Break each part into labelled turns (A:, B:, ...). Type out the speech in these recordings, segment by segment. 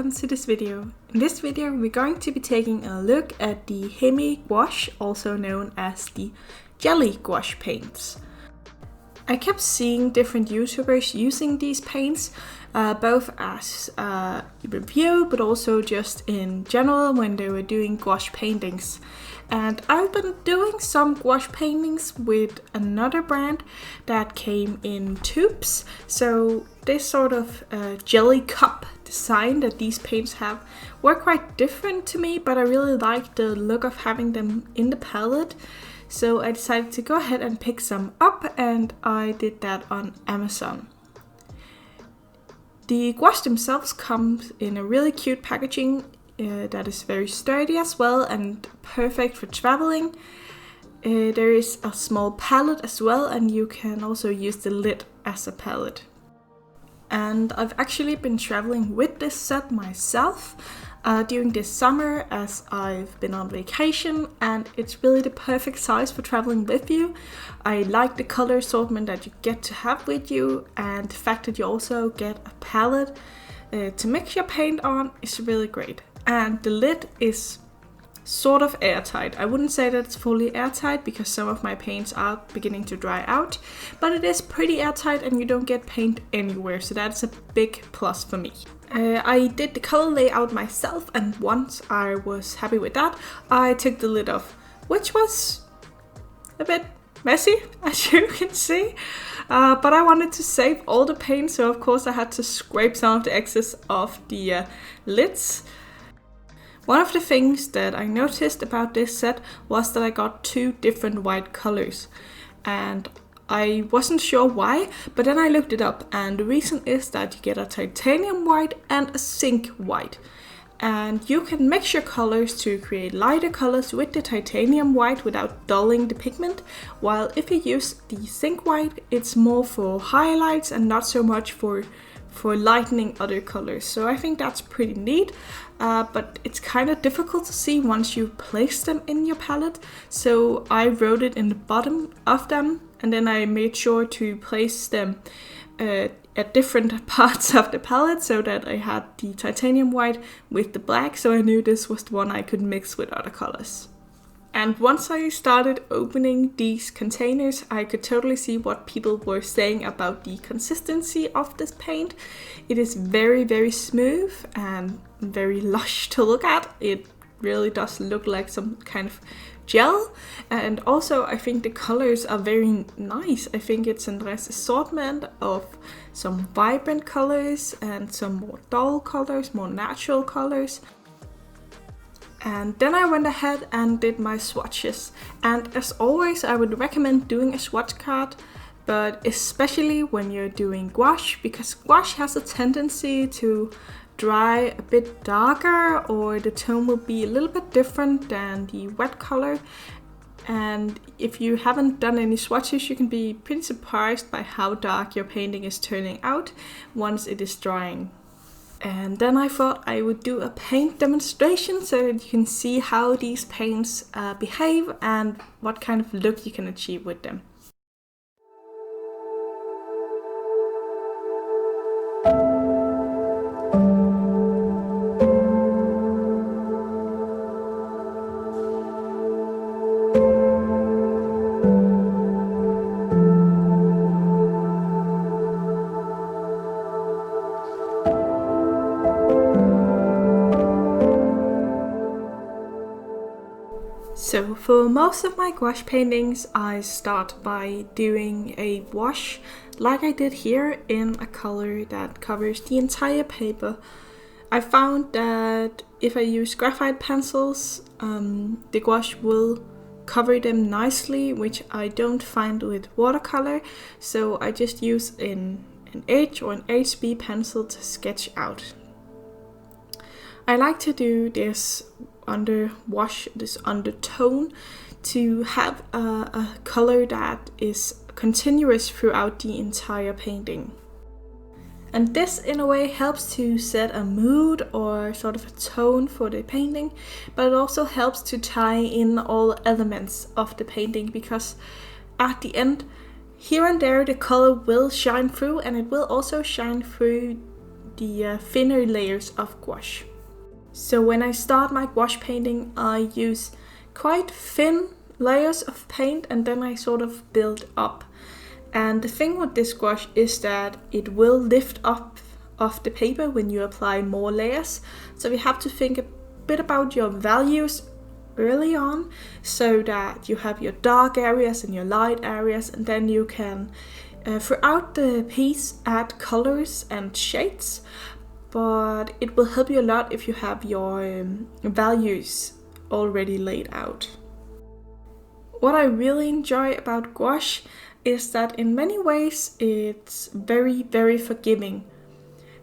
A: welcome to this video. In this video we're going to be taking a look at the Himi gouache, also known as the jelly gouache paints. I kept seeing different YouTubers using these paints, both as a review but also just in general when they were doing gouache paintings. And I've been doing some gouache paintings with another brand that came in tubes. So this sort of jelly cup design that these paints have were quite different to me, but I really like the look of having them in the palette. So I decided to go ahead and pick some up, and I did that on Amazon. The gouache themselves come in a really cute packaging that is very sturdy as well and perfect for traveling. There is a small palette as well, and you can also use the lid as a palette. And I've actually been traveling with this set myself during this summer as I've been on vacation, and it's really the perfect size for traveling with you. I like the color assortment that you get to have with you, and the fact that you also get a palette to mix your paint on is really great. And the lid is sort of airtight. I wouldn't say that it's fully airtight because some of my paints are beginning to dry out, but it is pretty airtight and you don't get paint anywhere, so that's a big plus for me. I did the color layout myself, and once I was happy with that, I took the lid off, which was a bit messy, as you can see. But I wanted to save all the paint, so of course I had to scrape some of the excess off the lids. One of the things that I noticed about this set was that I got two different white colors, and I wasn't sure why, but then I looked it up, and the reason is that you get a titanium white and a zinc white. And you can mix your colors to create lighter colors with the titanium white without dulling the pigment, while if you use the zinc white, it's more for highlights and not so much for lightening other colors. So I think that's pretty neat, but it's kind of difficult to see once you place them in your palette. So I wrote it in the bottom of them, and then I made sure to place them at different parts of the palette so that I had the titanium white with the black, so I knew this was the one I could mix with other colors. And once I started opening these containers, I could totally see what people were saying about the consistency of this paint. It is very, very smooth and very lush to look at. It really does look like some kind of gel. And also I think the colors are very nice. I think it's a nice assortment of some vibrant colors and some more dull colors, more natural colors. And then I went ahead and did my swatches. And as always, I would recommend doing a swatch card, but especially when you're doing gouache, because gouache has a tendency to dry a bit darker, or the tone will be a little bit different than the wet color. And if you haven't done any swatches, you can be pretty surprised by how dark your painting is turning out once it is drying. And then I thought I would do a paint demonstration so that you can see how these paints behave and what kind of look you can achieve with them. So for most of my gouache paintings, I start by doing a wash, like I did here, in a color that covers the entire paper. I found that if I use graphite pencils, the gouache will cover them nicely, which I don't find with watercolor, so I just use an H or an HB pencil to sketch out. I like to do this underwash, this undertone, to have a color that is continuous throughout the entire painting. And this in a way helps to set a mood or sort of a tone for the painting, but it also helps to tie in all elements of the painting, because at the end, here and there the color will shine through, and it will also shine through the thinner layers of gouache. So when I start my gouache painting, I use quite thin layers of paint and then I sort of build up. And the thing with this gouache is that it will lift up off the paper when you apply more layers. So you have to think a bit about your values early on so that you have your dark areas and your light areas, and then you can throughout the piece add colors and shades. But it will help you a lot if you have your values already laid out. What I really enjoy about gouache is that in many ways it's very, very forgiving.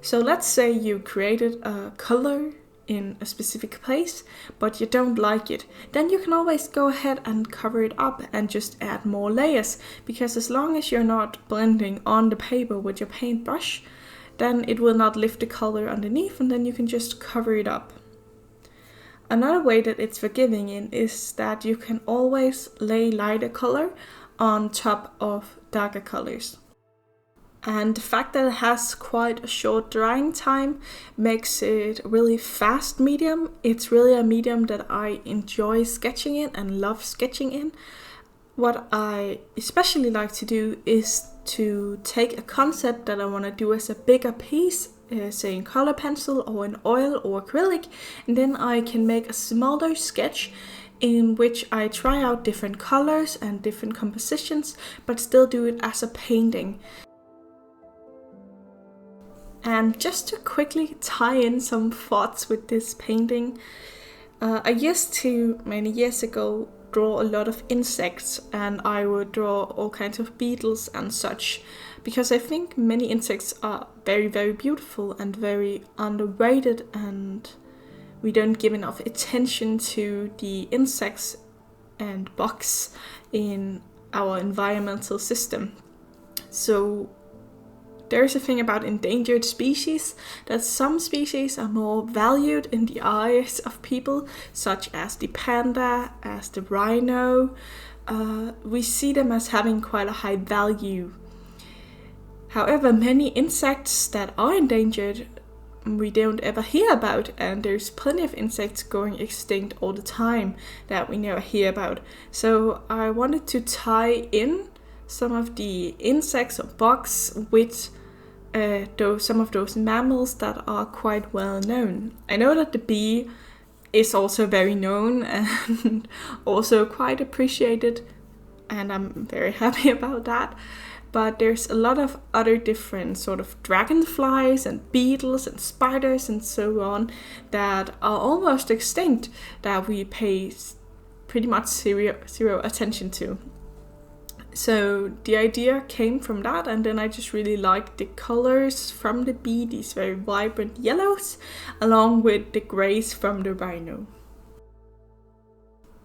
A: So let's say you created a color in a specific place, but you don't like it. Then you can always go ahead and cover it up and just add more layers, because as long as you're not blending on the paper with your paintbrush, then it will not lift the color underneath, and then you can just cover it up. Another way that it's forgiving in is that you can always lay lighter color on top of darker colors. And the fact that it has quite a short drying time makes it a really fast medium. It's really a medium that I enjoy sketching in and love sketching in. What I especially like to do is to take a concept that I want to do as a bigger piece, say in color pencil or in oil or acrylic, and then I can make a smaller sketch in which I try out different colors and different compositions, but still do it as a painting. And just to quickly tie in some thoughts with this painting, I used to, many years ago, draw a lot of insects, and I would draw all kinds of beetles and such, because I think many insects are very, very beautiful and very underrated, and we don't give enough attention to the insects and bugs in our environmental system. So there's a thing about endangered species, that some species are more valued in the eyes of people, such as the panda, as the rhino. We see them as having quite a high value. However, many insects that are endangered we don't ever hear about, and there's plenty of insects going extinct all the time that we never hear about. So I wanted to tie in some of the insects or bugs with some of those mammals that are quite well known. I know that the bee is also very known and also quite appreciated, and I'm very happy about that. But there's a lot of other different sort of dragonflies and beetles and spiders and so on that are almost extinct that we pay pretty much zero attention to. So the idea came from that, and then I just really liked the colors from the bee, these very vibrant yellows, along with the grays from the rhino.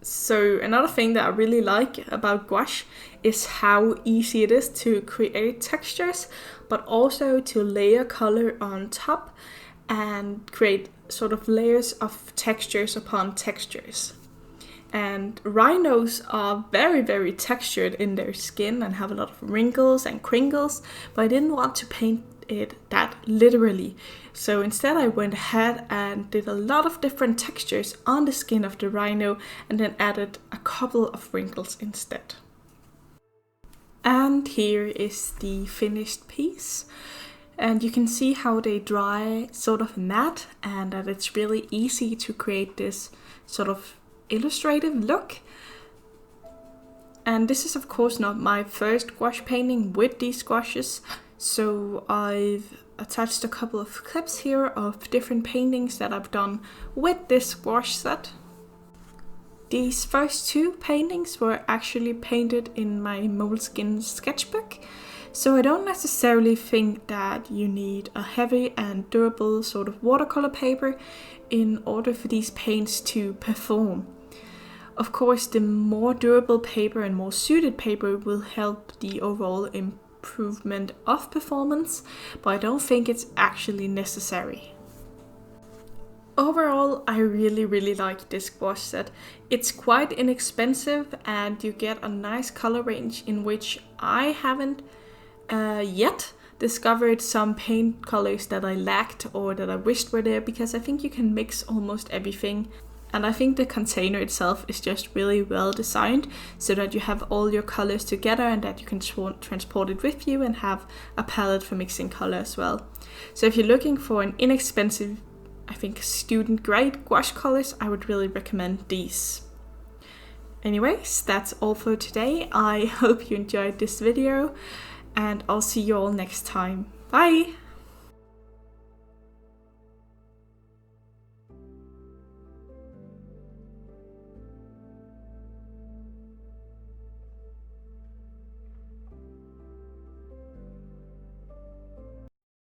A: So another thing that I really like about gouache is how easy it is to create textures, but also to layer color on top and create sort of layers of textures upon textures. And rhinos are very, very textured in their skin and have a lot of wrinkles and crinkles, but I didn't want to paint it that literally. So instead I went ahead and did a lot of different textures on the skin of the rhino and then added a couple of wrinkles instead. And here is the finished piece. And you can see how they dry sort of matte, and that it's really easy to create this sort of illustrative look. And this is of course not my first gouache painting with these gouaches, so I've attached a couple of clips here of different paintings that I've done with this gouache set. These first two paintings were actually painted in my Moleskine sketchbook, so I don't necessarily think that you need a heavy and durable sort of watercolor paper in order for these paints to perform. Of course, the more durable paper and more suited paper will help the overall improvement of performance, but I don't think it's actually necessary. Overall, I really like this gouache set. It's quite inexpensive and you get a nice color range in which I haven't yet discovered some paint colors that I lacked or that I wished were there, because I think you can mix almost everything. And I think the container itself is just really well designed so that you have all your colors together and that you can transport it with you and have a palette for mixing color as well. So if you're looking for an inexpensive, I think student grade gouache colors, I would really recommend these. Anyways, that's all for today. I hope you enjoyed this video and I'll see you all next time. Bye!